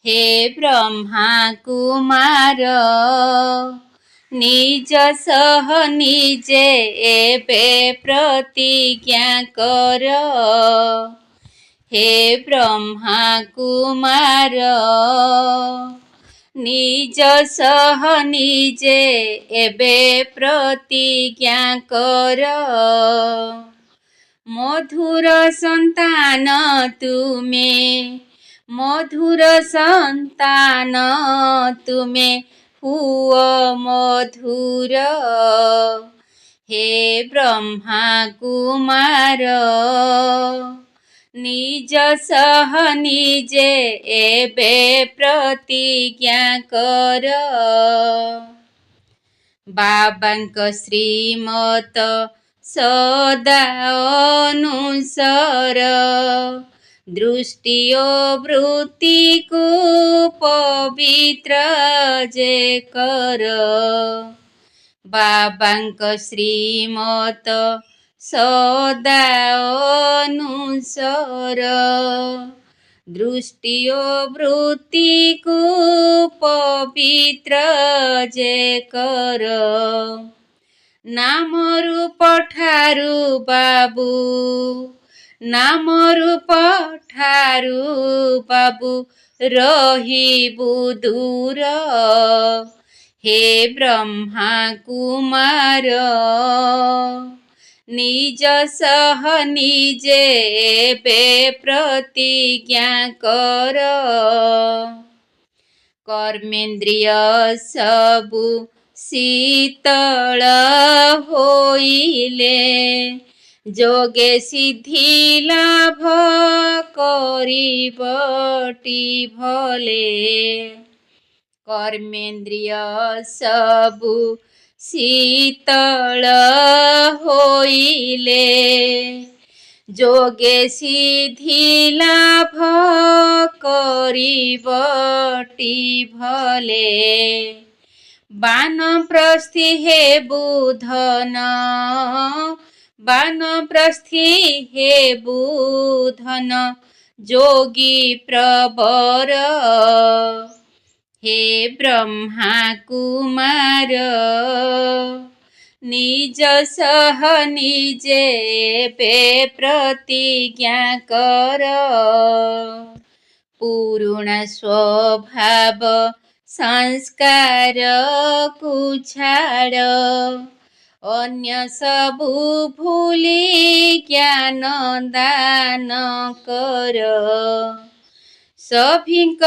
हे ब्रह्मा कुमार निज सह निजे एबे प्रतिज्ञा कर। हे ब्रह्मा कुमार निज सह निजे एबे प्रतिज्ञा कर। मधुर संतान तुमे मधुर संतान तुमे हुओ मधुर। हे ब्रह्मा कुमार निज सह निजे एबे प्रतिज्ञा कर। बाबांक श्रीमत सदा अनुसर दृष्टि ओ वृत्ति को पवित्र जे कर। बाबांक श्रीमत सदा अनुसर दृष्टि ओ वृत्ति को पवित्र जे कर। नाम रूप ठारू बाबू नाम रूप ठारू बाबू रहिबु दूर। हे ब्रह्मा कुमार निज सह निजे एबे प्रतिज्ञा कर। कर्मेन्द्रिय सबु शीतल होइले जोगे सिद्धि लाभ करिबटी भले। कर्मेन्द्रिय सबु शीतल होइले जोगे सिद्धि लाभ करिबटी भले। बानप्रस्थि हे बुधन बानप्रस्थि हे बुधन जोगी प्रवर। हे ब्रह्मा कुमार निज सह निजे एबे प्रतिज्ञा कर। पुरुणा स्वभाव संस्कार को छाड़ अन्य सबु भूली ज्ञान दान कर। सभिंक